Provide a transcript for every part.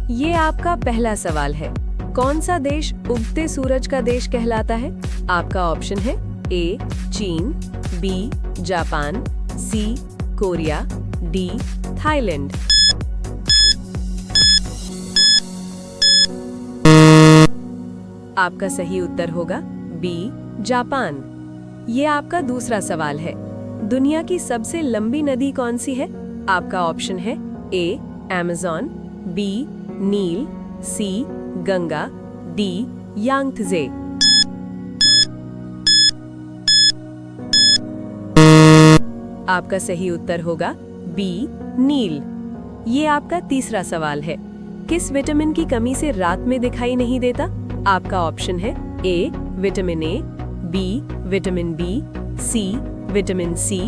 ये आपका पहला सवाल है। कौन सा देश उगते सूरज का देश कहलाता है? आपका ऑप्शन है ए चीन, बी जापान, सी कोरिया, डी थाईलैंड। आपका सही उत्तर होगा बी जापान। ये आपका दूसरा सवाल है। दुनिया की सबसे लंबी नदी कौन सी है? आपका ऑप्शन है ए अमेज़न, बी नील, सी गंगा, डी यांगत्जे। आपका सही उत्तर होगा बी नील। ये आपका तीसरा सवाल है। किस विटामिन की कमी से रात में दिखाई नहीं देता? आपका ऑप्शन है A vitamin A, B vitamin B, C vitamin C,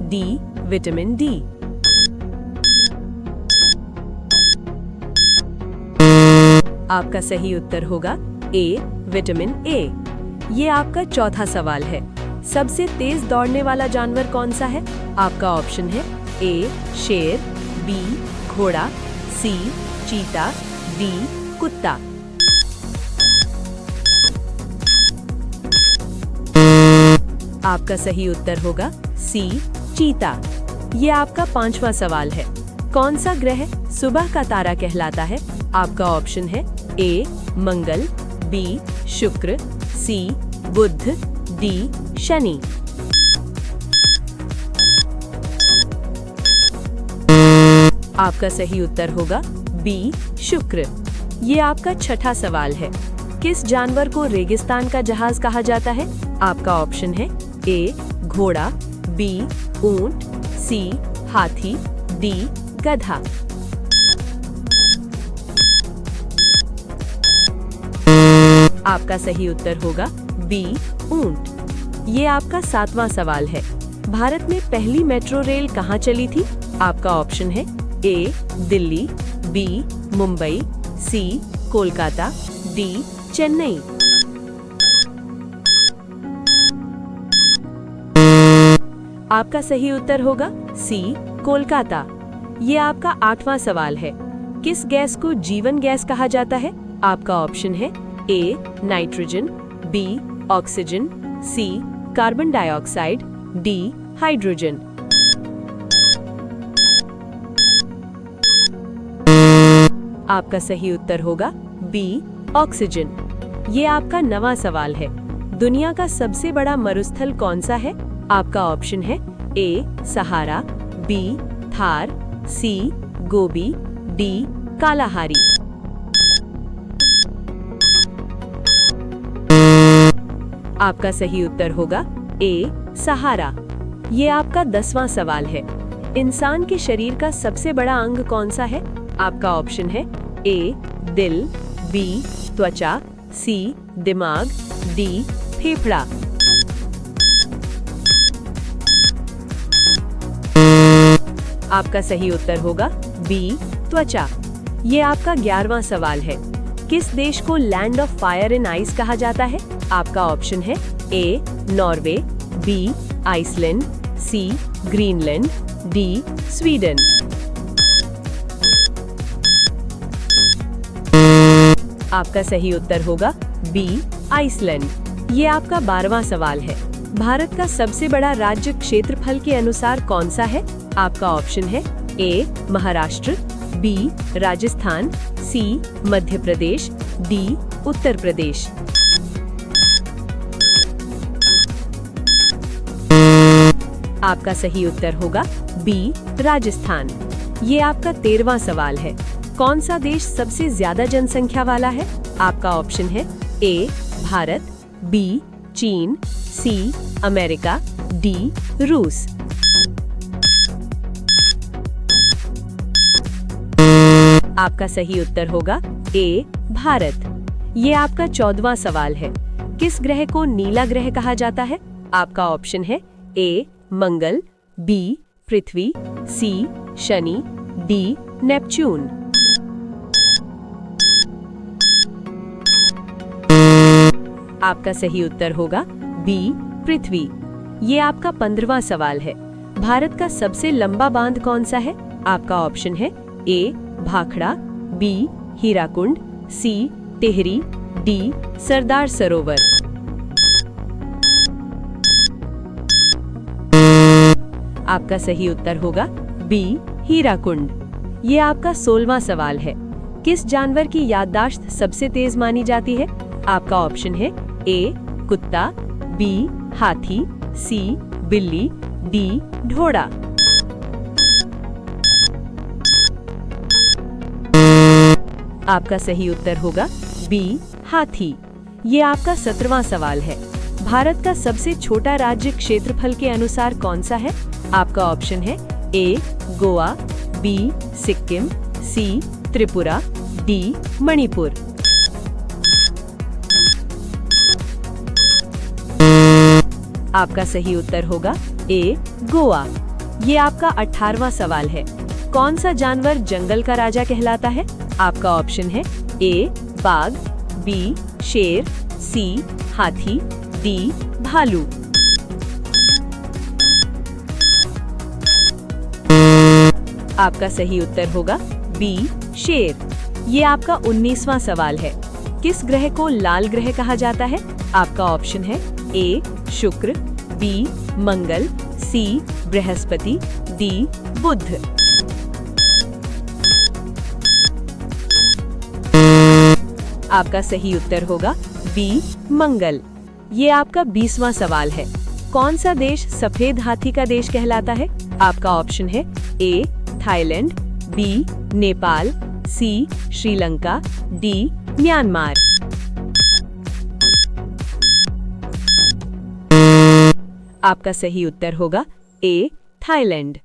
D vitamin D. आपका सही उत्तर होगा ए विटामिन ए। ये आपका चौथा सवाल है। सबसे तेज दौड़ने वाला जानवर कौन सा है? आपका ऑप्शन है ए शेर, बी घोड़ा, सी चीता, डी कुत्ता। आपका सही उत्तर होगा सी चीता। ये आपका पांचवा सवाल है। कौन सा ग्रह सुबह का तारा कहलाता है? आपका ऑप्शन है ए मंगल, बी शुक्र, सी बुध, डी शनि। आपका सही उत्तर होगा बी शुक्र। ये आपका छठा सवाल है। किस जानवर को रेगिस्तान का जहाज कहा जाता है? आपका ऑप्शन है ए घोड़ा, बी ऊंट, सी हाथी, डी गधा। आपका सही उत्तर होगा बी ऊंट। ये आपका सातवां सवाल है। भारत में पहली मेट्रो रेल कहाँ चली थी? आपका ऑप्शन है ए दिल्ली, बी मुंबई, सी कोलकाता, डी चेन्नई। आपका सही उत्तर होगा सी कोलकाता। ये आपका आठवां सवाल है। किस गैस को जीवन गैस कहा जाता है? आपका ऑप्शन है A nitrogen, B oxygen, C carbon dioxide, D hydrogen. आपका सही उत्तर होगा बी ऑक्सीजन। ये आपका नवां सवाल है। दुनिया का सबसे बड़ा मरुस्थल कौन सा है? आपका ऑप्शन है ए सहारा, बी थार, सी गोबी, डी कालाहारी। आपका सही उत्तर होगा ए सहारा। ये आपका 10वां सवाल है। इंसान के शरीर का सबसे बड़ा अंग कौन सा है? आपका ऑप्शन है ए दिल, बी त्वचा, सी दिमाग, डी फेफड़ा। आपका सही उत्तर होगा बी त्वचा। ये आपका 11वां सवाल है। किस देश को land of fire and ice कहा जाता है? आपका ऑप्शन है A Norway, B Iceland, C Greenland, D Sweden. आपका सही उत्तर होगा बी आइसलैंड। ये आपका 12वां सवाल है। भारत का सबसे बड़ा राज्य क्षेत्रफल के अनुसार कौन सा है? आपका ऑप्शन है ए महाराष्ट्र, बी राजस्थान, सी मध्य प्रदेश, डी उत्तर प्रदेश। आपका सही उत्तर होगा बी राजस्थान। ये आपका 13वां सवाल है। कौन सा देश सबसे ज्यादा जनसंख्या वाला है? आपका ऑप्शन है ए भारत, बी चीन, सी अमेरिका, डी रूस। आपका सही उत्तर होगा ए भारत। ये आपका 14वां सवाल है। किस ग्रह को नीला ग्रह कहा जाता है? आपका ऑप्शन है ए मंगल, बी पृथ्वी, सी शनि, डी नेपच्यून। आपका सही उत्तर होगा बी पृथ्वी। ये आपका 15वां सवाल है। भारत का सबसे लंबा बांध कौन सा है? आपका ऑप्शन है ए भाखड़ा, बी हीराकुंड, सी टिहरी, डी सरदार सरोवर। आपका सही उत्तर होगा बी हीराकुंड। ये आपका 16वां सवाल है। किस जानवर की याददाश्त सबसे तेज मानी जाती है? आपका ऑप्शन है ए कुत्ता, बी हाथी, सी बिल्ली, डी घोड़ा। आपका सही उत्तर होगा बी हाथी। ये आपका 17वां सवाल है। भारत का सबसे छोटा राज्य क्षेत्रफल के अनुसार कौन सा है? आपका ऑप्शन है ए गोवा, बी सिक्किम, सी त्रिपुरा, डी मणिपुर। आपका सही उत्तर होगा ए गोवा। ये आपका 18वां सवाल है। कौन सा जानवर जंगल का राजा कहलाता है? आपका ऑप्शन है ए बाघ, बी शेर, सी हाथी, डी भालू। आपका सही उत्तर होगा बी शेर। ये आपका 19वां सवाल है। किस ग्रह को लाल ग्रह कहा जाता है? आपका ऑप्शन है ए शुक्र, बी मंगल, सी बृहस्पति, डी बुध। आपका सही उत्तर होगा बी मंगल। ये आपका 20वां सवाल है। कौन सा देश सफेद हाथी का देश कहलाता है? आपका ऑप्शन है A Thailand, B Nepal, C Sri Lanka, D Myanmar. आपका सही उत्तर होगा ए थाईलैंड।